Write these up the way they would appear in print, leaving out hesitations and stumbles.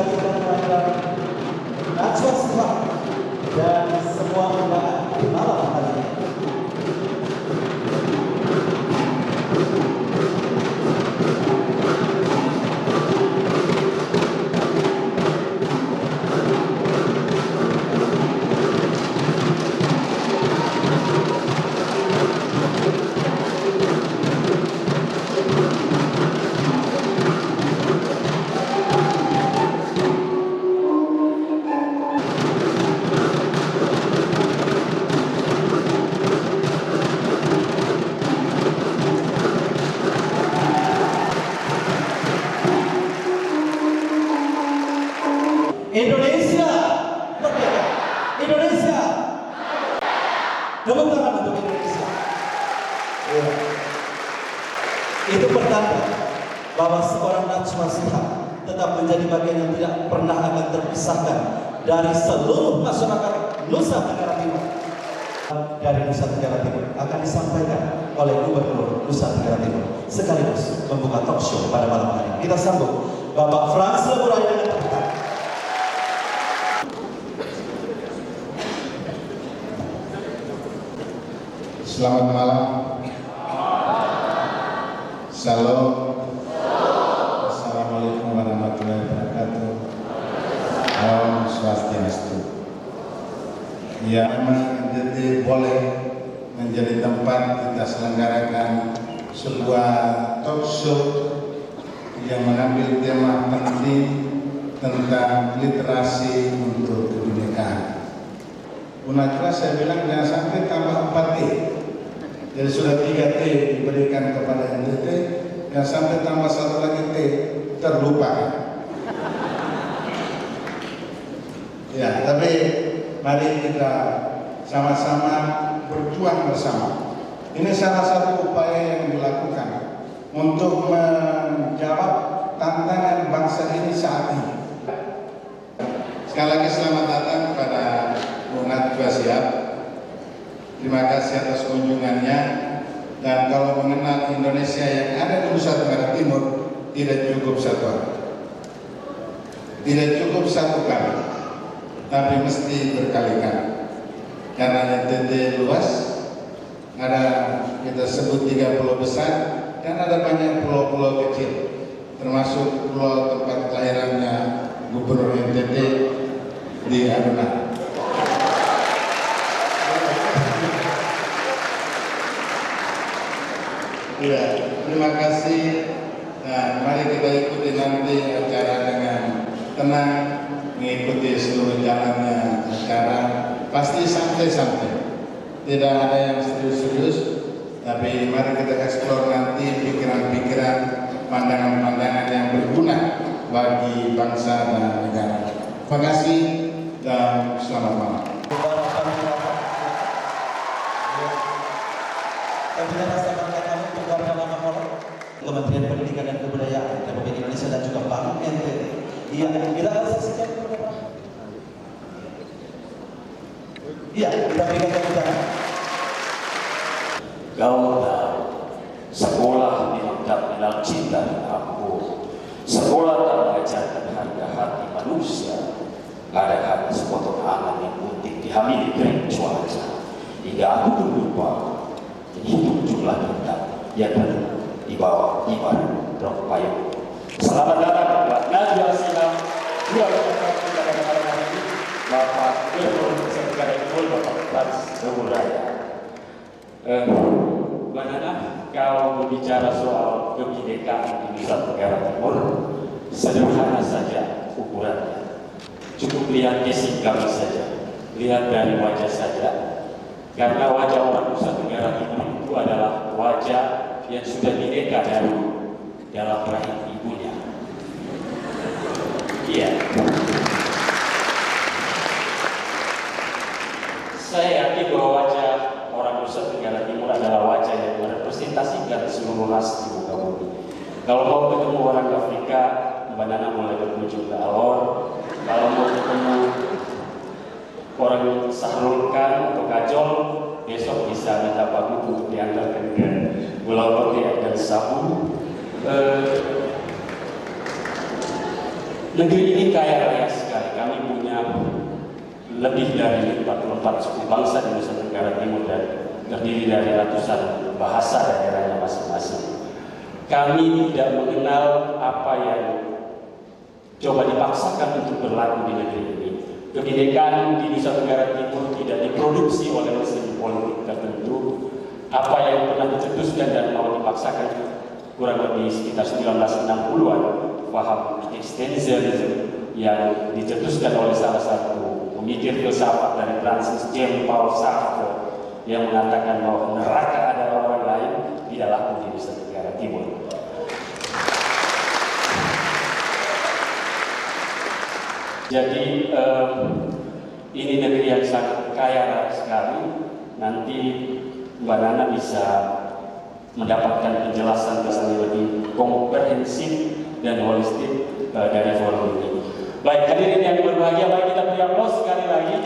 diperhatikan kehadiran Najwa Shihab dan semua undangan di malam hari ini. Indonesia merdeka! Indonesia! Tepuk tangan untuk Indonesia. Ya. Itu pertanda bahwa seorang Najwa Shihab tetap menjadi bagian yang tidak pernah akan terpisahkan dari seluruh masyarakat Nusa Tenggara Timur. Dari Nusa Tenggara Timur akan disampaikan oleh Gubernur Nusa Tenggara Timur sekaligus membuka talk show pada malam hari ini. Kita sambut Bapak Frans Leburai dengan tepuk tangan. Selamat malam. Salam. Assalamualaikum warahmatullahi wabarakatuh. Om Swastiastu. Ya, memang jadi boleh menjadi tempat kita selenggarakan sebuah talk show yang mengambil tema penting tentang literasi untuk kebinekaan. Unajwa saya bilang jangan sampai tambah 4T. Jadi sudah 3T diberikan kepada NTT, yang sampai tambah satu lagi T terlupa. Ya, tapi mari kita sama-sama berjuang bersama. Ini salah satu upaya yang dilakukan untuk menjawab tantangan bangsa ini saat ini. Sekali lagi selamat datang kepada Bu Najwa Shihab. Terima kasih atas kunjungannya, dan kalau mengenal Indonesia yang ada di Nusa Tenggara Timur tidak cukup satu hari, tidak cukup satu kali, tapi mesti berkali-kali. Karena NTT luas, ada kita sebut 3 pulau besar dan ada banyak pulau-pulau kecil, termasuk pulau tempat kelahirannya Gubernur NTT di Aduna. Ya, terima kasih, dan mari kita ikuti nanti acara dengan tenang, mengikuti seluruh jalannya acara. Pasti santai-santai, tidak ada yang serius-serius, tapi mari kita eksplor nanti pikiran-pikiran, pandangan-pandangan yang berguna bagi bangsa dan negara. Terima kasih dan selamat malam. Kementerian Pendidikan dan Kebudayaan Republik Indonesia dan juga Bank NTT. Iya, kita akan saksikan beberapa. Iya, kita berikan tepuk tangan. Kau tahu, sekolah memang tak kenal cinta dan ampun. Sekolah tak mengajarkan harga hati manusia. Ada hati sepotong angan yang putih dihamili kering cuaca. Hingga aku pun lupa menghitung jumlah bintang yang ada di bawah ibarat rok payung. Selamat datang buat Najwa Shihab, dua peserta pada malam hari ini, Bapak Gubernur Nusa Tenggara Timur, Bapak Frans Leburai. Mbak Nana, kau berbicara soal kebinekaan di Nusa Tenggara Timur, sederhana saja ukurannya. Cukup lihat gesing kami saja, lihat dari wajah saja, karena wajah orang Nusa Tenggara Timur itu adalah wajah yang sudah bineka dari dalam rahim ibunya. Iya. Saya yakin bahwa wajah orang Nusa Tenggara Timur adalah wajah yang merepresentasikan seluruh ras di muka bumi. Kalau mau ketemu orang Afrika, Mbak Nana mulai berkunjung ke Alor. Kalau mau ketemu orang Sahrulkan atau Kajol, besok bisa minta Pak Gubernur untuk diantarkan ke Pulau Kotea dan Sabu. Negeri ini kaya raya sekali. Kami punya lebih dari 44 suku bangsa di Nusa Tenggara Timur dan terdiri dari ratusan bahasa daerahnya masing-masing. Kami tidak mengenal apa yang coba dipaksakan untuk berlaku di negeri ini. Kebinekaan di Nusa Tenggara Timur tidak diproduksi oleh mesin politik tertentu. Apa yang pernah dicetuskan dan mau dipaksakan kurang lebih sekitar 1960-an, paham existentialism yang dicetuskan oleh salah satu pemikir filsafat dari Prancis, Jean-Paul Sartre, yang mengatakan bahwa neraka ada orang lain tidak laku di Nusa Tenggara Timur. Jadi ini negeri yang sangat kaya sekali. Nanti Mbak Nana bisa mendapatkan penjelasan yang lebih komprehensif dan holistik dari forum ini. Baik, hadirin yang berbahagia, mari kita beri aplaus sekali lagi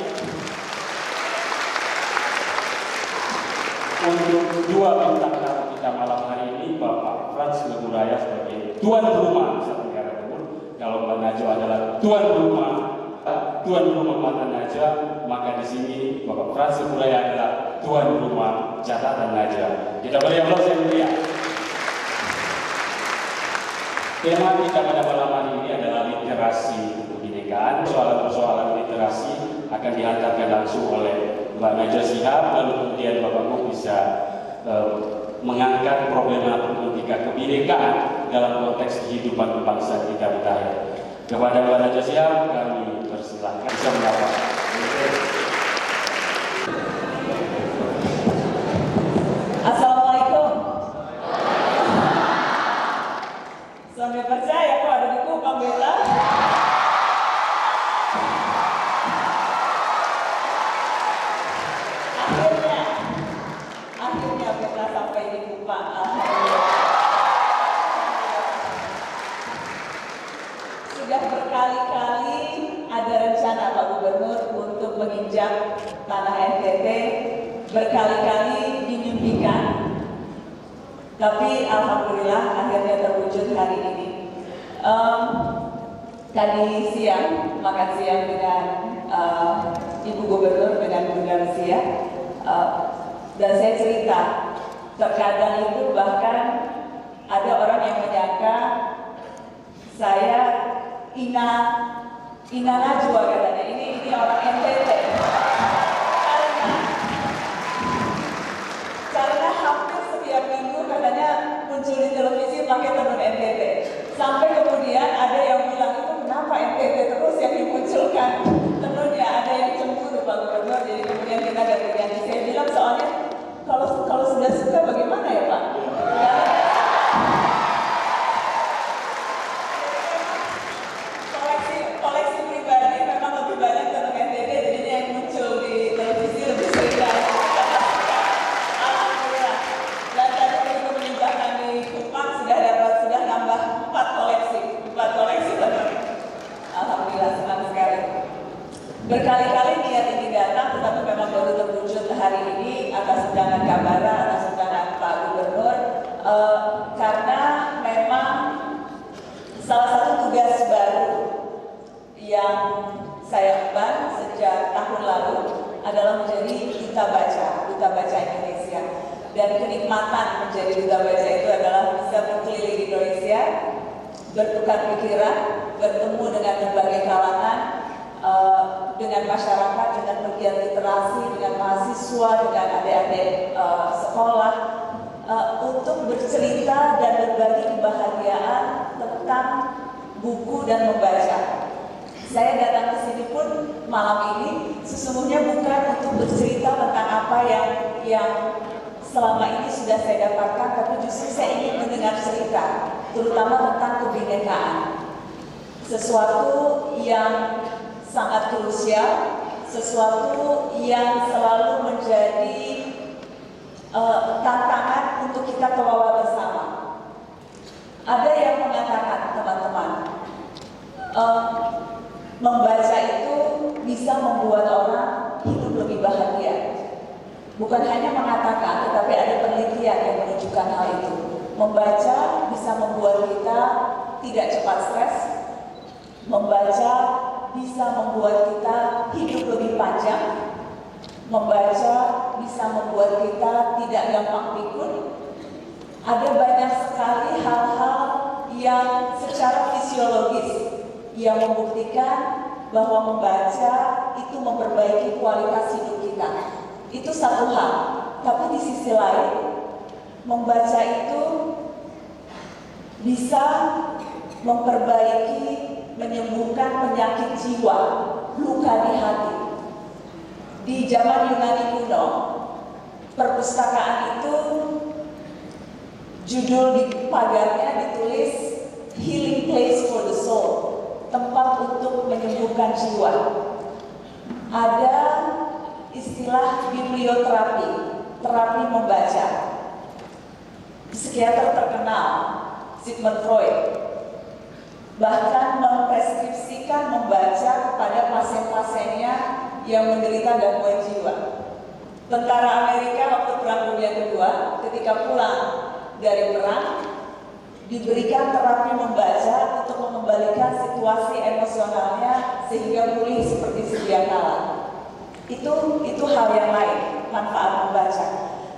untuk dua bintang tamu kita malam hari ini, Bapak Frans Leguraya sebagai tuan rumah Nusa Tenggara Timur. Kalau Mbak Najwa adalah tuan rumah Mata Najwa, maka di sini Bapak Frans Leguraya adalah tuan rumah catatan Najwa. Kita beri aplaus yang meriah. Tema kita pada malam hari ini adalah literasi kebinekaan. Persoalan-persoalan literasi akan dihantarkan langsung oleh Mbak Najwa Shihab, lalu kemudian Bapak Gub bisa mengangkat problematika kebinekaan dalam konteks kehidupan bangsa kita berdaya. Kepada Mbak Najwa Shihab kami persilahkan bisa mendapat. Assalamualaikum. Sampai percaya kok ada di Kupang Bella. Akhirnya Bella sampai di Kupang. Sudah berkali-kali ada rencana Pak Gubernur untuk menginjak tanah NTT, berkali-kali dimimpikan. Tapi alhamdulillah akhirnya terwujud hari ini. Tadi siang makan siang dengan Ibu Gubernur dengan Bunda Rusia, dan saya cerita terkadang itu bahkan ada orang yang menyangka saya Ina Najwa katanya, ini orang NTT. Karena hampir setiap minggu katanya muncul di televisi pakai tenun NTT. Sampai kemudian ada yang bilang itu kenapa NTT terus yang dimunculkan tenunnya, ada yang cemburu Pak Gubernur, jadi kemudian kita ganti-ganti. Saya bilang soalnya kalau sudah suka bagaimana ya Pak? Koleksi pribadi memang lebih banyak tenun NTT, jadinya yang muncul di televisi lebih sering dari alhamdulillah. Dan tadi begitu meninggalkan di Kupang sudah nambah 4 koleksi tenun. Alhamdulillah, senang sekali. Berkali-kali niat ini datang, tetapi memang baru terwujud hari ini atas undangan Kabara, atas undangan Pak Gubernur, karena memang salah satu tugas baru yang saya emban sejak tahun lalu adalah menjadi duta baca Indonesia. Dan kenikmatan menjadi duta baca itu adalah bisa berkeliling Indonesia, bertukar pikiran, bertemu dengan berbagai kalangan, dengan masyarakat, dengan pegiat literasi, dengan mahasiswa, dengan adik-adik sekolah, untuk bercerita dan berbagi kebahagiaan tentang buku dan membaca. Saya datang ke sini pun malam ini sesungguhnya bukan untuk bercerita tentang apa yang selama ini sudah saya dapatkan, tapi justru saya ingin mendengar cerita, terutama tentang kebinekaan. Sesuatu yang sangat krusial, sesuatu yang selalu menjadi tantangan untuk kita kelola bersama. Ada yang mengatakan, teman-teman, membaca itu bisa membuat orang hidup lebih bahagia. Bukan hanya mengatakan, tetapi ada penelitian yang menunjukkan hal itu. Membaca bisa membuat kita tidak cepat stres, Membaca bisa membuat kita hidup lebih panjang. Membaca bisa membuat kita tidak gampang pikun. Ada banyak sekali hal-hal yang secara fisiologis yang membuktikan bahwa membaca itu memperbaiki kualitas hidup kita. Itu satu hal. Tapi di sisi lain, membaca itu bisa memperbaiki, menyembuhkan penyakit jiwa, luka di hati. Di zaman Yunani kuno, perpustakaan itu judul di pagarnya ditulis Healing Place for the Soul, tempat untuk menyembuhkan jiwa. Ada istilah biblioterapi, terapi membaca. Psikiater terkenal, Sigmund Freud, bahkan mempreskripsikan membaca kepada pasien-pasiennya yang menderita gangguan jiwa. Tentara Amerika waktu Perang Dunia Kedua, ketika pulang dari perang, diberikan terapi membaca untuk mengembalikan situasi emosionalnya sehingga pulih seperti sedia kala. Itu hal yang lain, manfaat membaca.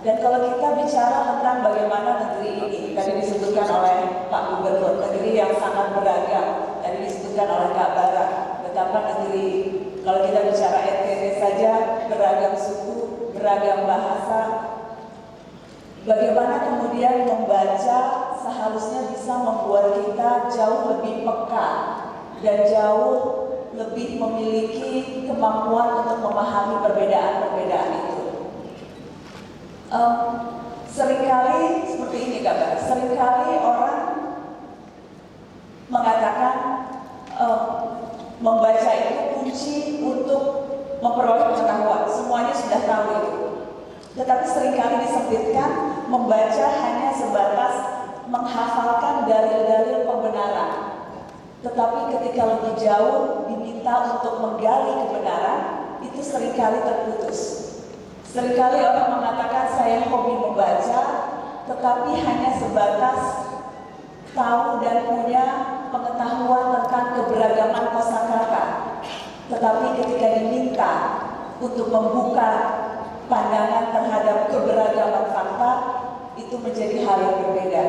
Dan kalau kita bicara tentang bagaimana negeri ini, tadi disebutkan oleh Pak Gubernur, negeri yang sangat beragam, tadi disebutkan oleh Kak Bara, betapa negeri, kalau kita bicara NTT saja, beragam suku, beragam bahasa. Bagaimana kemudian membaca seharusnya bisa membuat kita jauh lebih peka dan jauh lebih memiliki kemampuan untuk memahami perbedaan-perbedaan itu. Seringkali seperti ini Kak, seringkali orang mengatakan membaca itu kunci untuk memperoleh pengetahuan, semuanya sudah tahu itu. Tetapi seringkali disebutkan membaca hanya sebatas menghafalkan dalil-dalil pembenaran. Tetapi ketika lebih jauh diminta untuk menggali kebenaran, itu seringkali terputus. Seringkali orang mengatakan saya hobi membaca, tetapi hanya sebatas tahu dan punya pengetahuan tentang keberagaman kosakata. Tetapi ketika diminta untuk membuka pandangan terhadap keberagaman fakta, itu menjadi hal yang berbeda.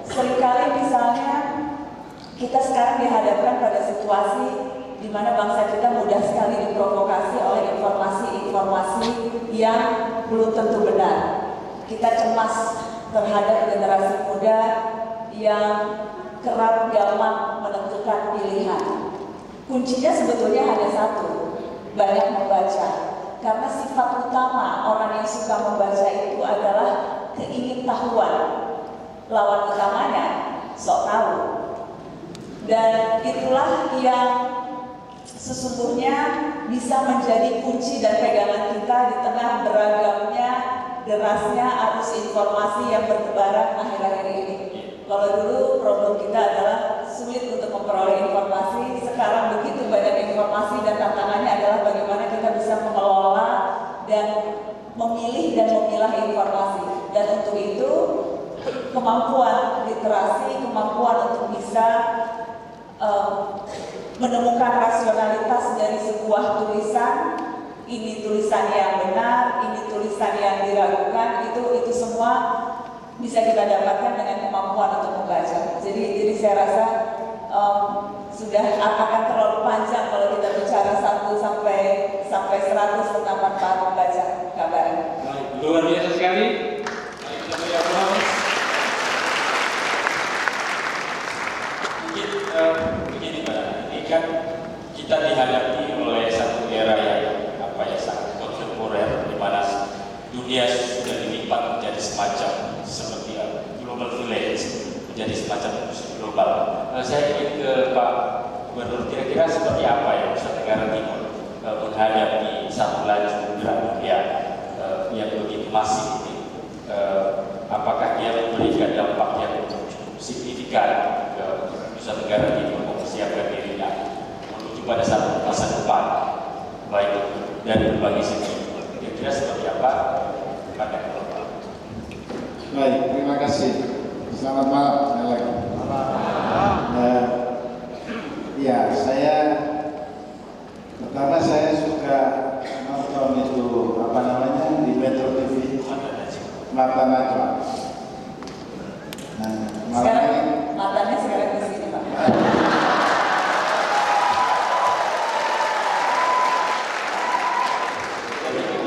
Seringkali misalnya kita sekarang dihadapkan pada situasi di mana bangsa kita mudah sekali diprovokasi oleh informasi-informasi yang belum tentu benar. Kita cemas terhadap generasi muda yang kerap gampang menentukan pilihan. Kuncinya sebetulnya hanya satu, banyak membaca. Karena sifat utama orang yang suka membaca itu adalah keingintahuan. Lawan utamanya sok tahu. Dan itulah yang sesungguhnya bisa menjadi kunci dan pegangan kita di tengah beragamnya, derasnya arus informasi yang bertebaran akhir-akhir ini. Kalau dulu problem kita adalah sulit untuk memperoleh informasi, sekarang begitu banyak informasi dan tantangannya adalah bagaimana kita bisa mengelola dan memilih dan memilah informasi. Dan untuk itu kemampuan literasi, kemampuan untuk bisa menemukan rasionalitas dari sebuah tulisan, ini tulisan yang benar, ini tulisan yang diragukan, itu semua bisa kita dapatkan dengan kemampuan untuk membaca. Jadi saya rasa sudah akan terlalu panjang kalau kita bicara 1 sampai 100 tentang manfaat membaca kabar. Luar biasa sekali. Mungkin begini Pak, ini kan kita dihadapi oleh satu era yang sangat kontemporer, di mana dunia sudah dilipat menjadi semacam seperti global village, menjadi semacam musuh global. Saya ingin ke Pak Gubernur, kira-kira seperti apa ya Nusa Tenggara Timur menghadapi satu laju gerak dunia yang begitu masif ini? Apakah dia memberikan dampak yang cukup signifikan ke Nusa Tenggara Timur mempersiapkan dirinya menuju pada satu masa depan baik dari berbagai segi? Kira-kira seperti apa? Baik, terima kasih. Selamat malam. Ya, saya Mata Najwa. Nah, malam Sekarang ini matanya sekarang di sini, Pak.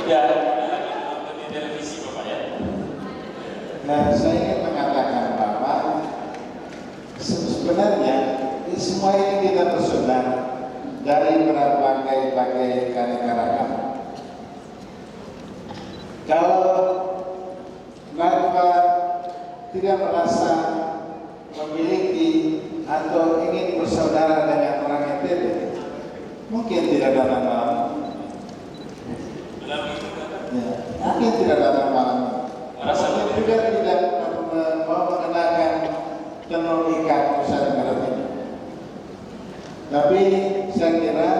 Tidak nonton di televisi Bapak ya. Nah, saya ingin mengatakan bahwa sebenarnya semua ini kita bersaudara dari berbagai karya ragam. Kalau Najwa tidak merasa memiliki atau ingin bersaudara dengan orang NTB, mungkin tidak datang malam. Ya, mungkin tidak datang malam. Mungkin juga tidak mau mengenakan tenun ikat Nusa Tenggara Timur. Tapi saya kira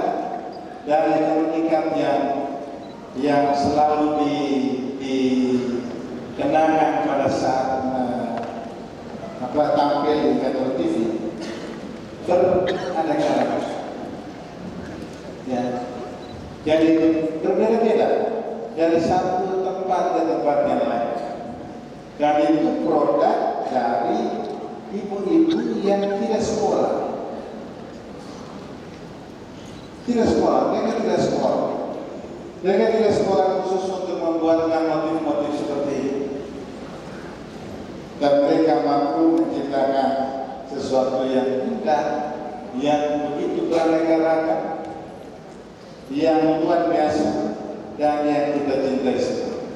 dari tenun ikat yang selalu dikenakan pada saat tampil di Metro TV beraneka ragam. Ya, jadi berbeda-beda dari satu tempat ke tempat yang lain. Dan itu produk dari ibu-ibu yang tidak sekolah. Tidak sekolah, mereka tidak sekolah. Mereka tidak sekolah khusus untuk membuatkan motif-motif seperti ini. Dan mereka mampu menciptakan sesuatu yang indah, yang begitu beraneka ragam, yang luar biasa, dan yang kita cintai semua.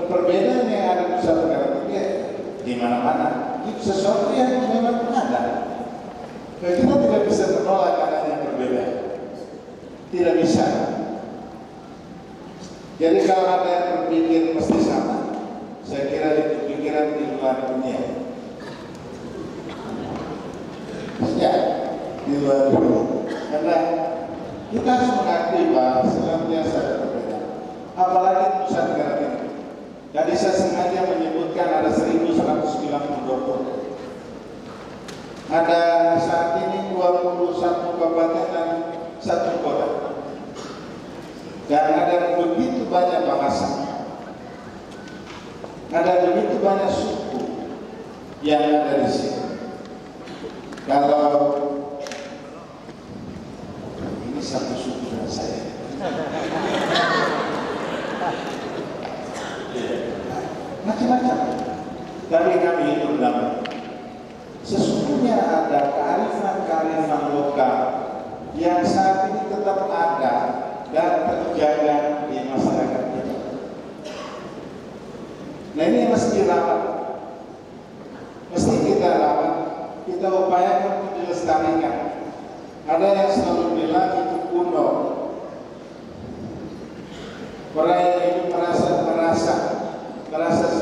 Perbedaan yang ada di Nusa Tenggara Timur di mana-mana itu sesuatu yang memang ada. Dan kita tidak bisa menolak adanya perbedaan. Tidak bisa. Jadi kalau ada yang berpikir mesti sama, saya kira itu pikiran di luar dunia. Ya, di luar dunia. Karena kita harus mengakui bahwa senantiasa ada perbedaan. Apalagi Nusa Tenggara Timur. Jadi saya sengaja menyebutkan ada 1192 pulau. Ada saat ini 21 kabupaten dan 1 kota. Dan ada begitu banyak bahasa. Ada begitu banyak suku yang ada di sini. Kalau ini satu suku dengan saya. Macam-macam. Tapi kami hidup damai. Sesungguhnya ada kearifan-kearifan lokal yang saat ini tetap ada dan terjaga di masyarakat kita. Nah, ini mesti dirawat, mesti kita rawat, kita upayakan untuk dilestarikan. Ada yang selalu bilang itu kuno. Orang yang hidup merasa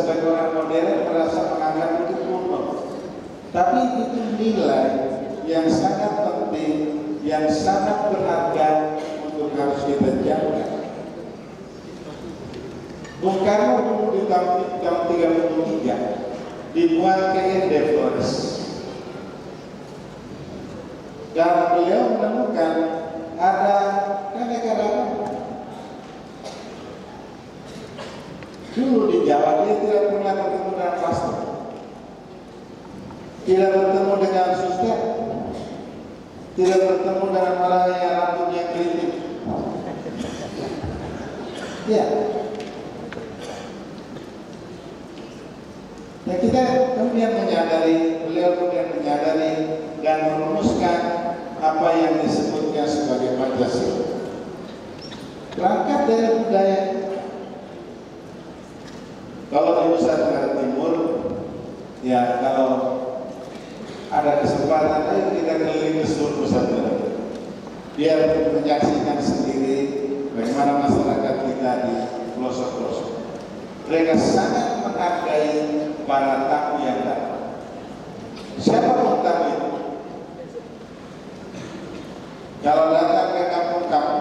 sebagai orang modern, merasa menganggap itu kuno. Tapi itu nilai yang sangat penting, yang sangat berharga untuk harus kita jaga. Bung Karno dulu di tahun 1933 dibuat KND Flores. Dan beliau menemukan ada aneka ragam. Dulu di Jawa dia tidak pernah bertemu dengan pastor, tidak bertemu dengan suster, tidak bertemu dengan orang yang rambutnya keriting. Ya. Dan kita kemudian menyadari, beliau kemudian menyadari dan merumuskan apa yang disebutnya sebagai Pancasila. Berangkat dari budaya. Kalau di Nusa Tenggara Timur, ya kalau ada kesempatan, ayo kita keliling ke seluruh Nusa Tenggara Timur. Biar menyaksikan sendiri bagaimana masyarakat kita di pelosok-pelosok. Mereka sangat menghargai para tamu yang datang. Siapapun tamu itu, kalau datang ke kampung kamu,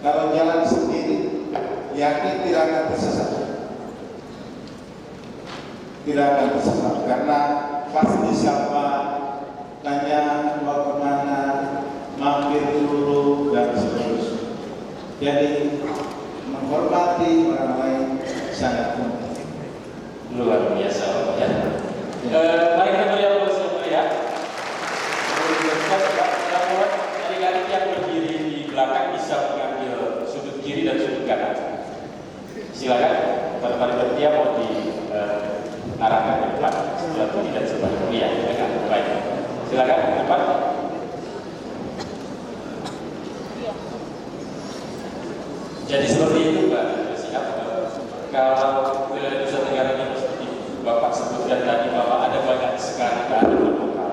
kalau jalan sendiri, yakin tidak akan tersesat. Tidak akan tersesat karena pasti siapa tanya mau kemana, mampir dulu dan seterusnya. Jadi menghormati orang lain sangat penting. Luar biasa ya. Mari kita melihat bersama ya. Adik-adik yang berdiri di belakang bisa mengambil sudut kiri dan sudut kanan. Silakan, pada bertia mau diarahkan ke depan. Setelah itu tidak sebaliknya. Iya, baik. Silakan ke depan. Jadi seperti itu Mbak. Siap. Kalau ke Nusa Tenggara Timur seperti Bapak sebutkan tadi bahwa ada banyak sekali kearifan lokal,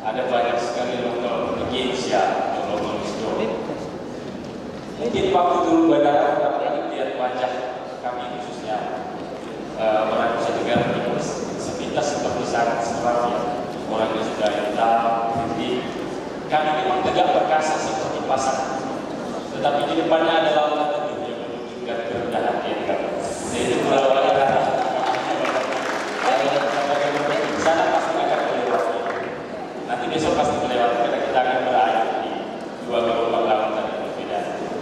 ada banyak sekali lokal Indonesia, lokal historik. Mungkin waktu dulu bandara pertama kali melihat wajah kami khususnya orang Nusa Tenggara Timur sepintas seperti sangat seram ya. Orangnya sudah hitam, putih. Kami memang tegak perkasa seperti pasar. Tetapi di depannya ada lautan teduh yang menunjukkan kerendahan diri kami. Yaitu Pulau Wadikata. Di sana pasti akan melewati. Nanti besok pasti melewati karena kita akan berakhir di dua gelombang lautan yang berbeda.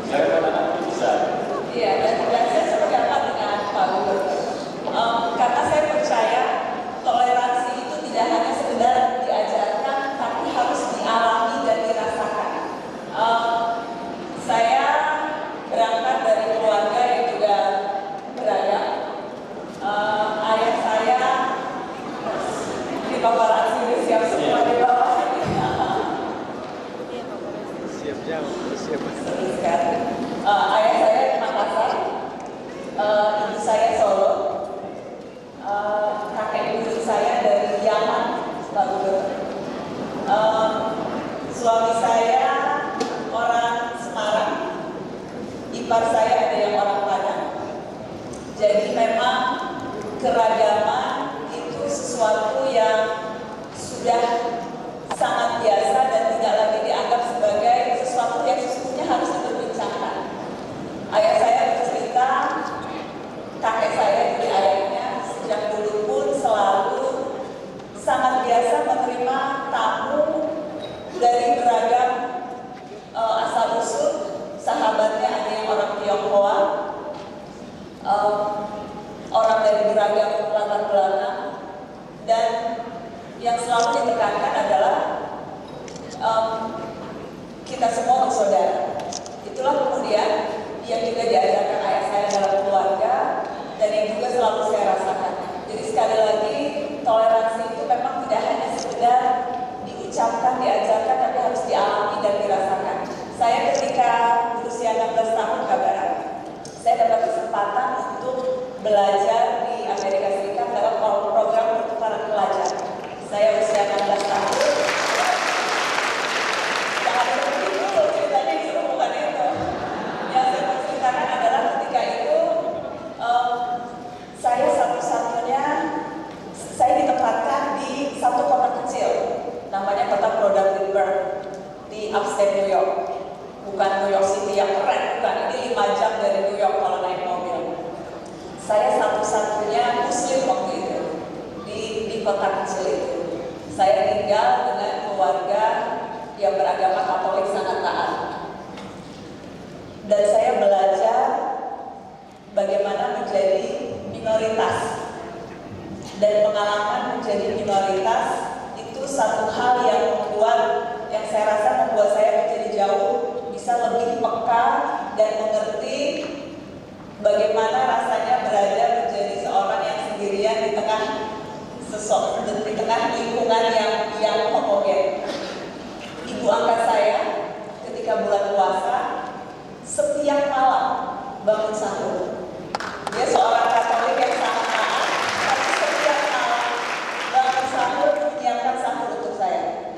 Saya kata nanti bisa. Iya, dan saya sependapat dengan Pak Gubernur. Karena saya percaya toleransi itu tidak hanya sekedar diajarkan, tapi harus dialami dan dirasakan. Saya berangkat dari keluarga yang juga beragam. Ayah saya di paparazzi sudah siap semua di bawah. Siap jauh, siap. Seru sekali. Ayah saya di Makassar, ibu saya Solo, kakek ibu saya dari Yaman, Pak Gubernur. Suami saya orang Semarang, ipar saya ada yang orang Padang. Jadi memang keragaman itu sesuatu yang sudah sangat biasa dan tidak lagi dianggap sebagai sesuatu yang sesungguhnya harus diperbincangkan. Ayah saya bercerita, kakek saya dari ayahnya sejak dulu pun selalu sangat biasa menerima tamu dari beragam asal usul. Sahabatnya ada yang orang Tionghoa, orang dari beragam latar belakang, dan yang selalu ditekankan adalah kita semua bersaudara. Itulah kemudian yang juga diajarkan ayah saya dalam keluarga dan yang juga selalu saya rasakan. Jadi sekali lagi toleransi itu memang tidak hanya sekedar diucapkan, diajarkan, tapi harus dialami dan dirasakan. Saya ketika berusia 16 tahun kabaran, saya dapat kesempatan untuk belajar di Amerika Serikat dalam program pertukaran pelajar. Saya usia 16 tahun. Yang ada begitu ceritanya disuruh bukan itu. Yang saya mau ceritakan adalah ketika itu saya satu-satunya saya ditempatkan di satu kota kecil, namanya kota Brodericksburg di upstate New York. Bukan New York City yang keren, bukan. Ini 5 jam dari New York kalau naik mobil. Saya satu-satunya Muslim waktu itu di kota kecil itu. Saya tinggal dengan keluarga yang beragama Katolik sangat taat. Dan saya belajar bagaimana menjadi minoritas. Dan pengalaman menjadi minoritas itu satu hal yang saya rasa membuat saya menjadi jauh bisa lebih peka dan mengerti bagaimana rasanya berada menjadi seorang yang sendirian di tengah lingkungan yang homogen. Ibu angkat saya ketika bulan puasa setiap malam bangun sahur. Dia seorang Katolik yang sangat taat, tapi setiap malam bangun sahur menyiapkan sahur untuk saya.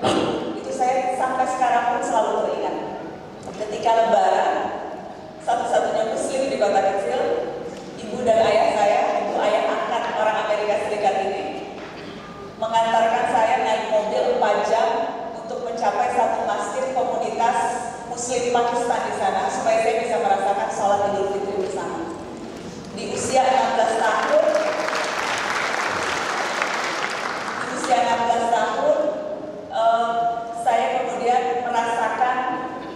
Itu saya sampai sekarang pun selalu teringat. Ketika Lebaran, satu-satunya Muslim di kota kecil, ibu dan ayah saya, ibu ayah angkat orang Amerika Serikat ini, mengantarkan saya naik mobil 4 jam untuk mencapai satu masjid komunitas Muslim Pakistan di sana, supaya saya bisa merasakan sholat Idul Fitri bersama. Di usia 16 tahun, saya kemudian merasakan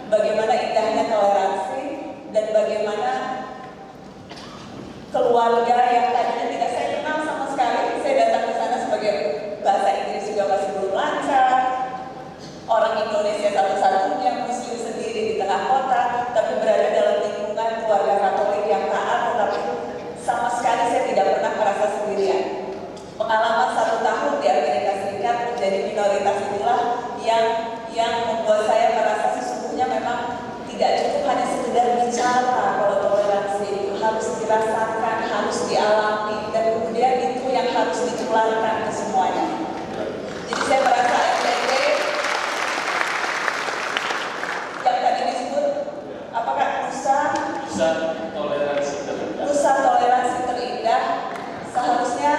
bagaimana indahnya toleransi dan bagaimana ditularkan ke semuanya. Jadi saya merasa NTT yang tadi disebut apakah nusa toleransi terindah, seharusnya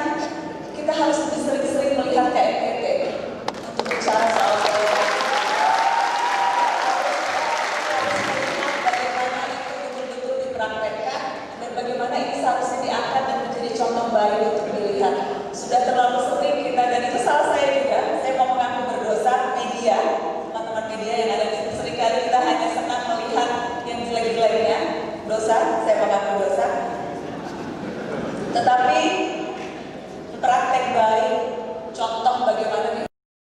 kita harus lebih sering-sering melihat ke NTT untuk bicara soal toleransi. Bagaimana itu betul-betul dipraktekkan dan bagaimana ini seharusnya diangkat dan menjadi contoh baik untuk dilihat. Sudah terlalu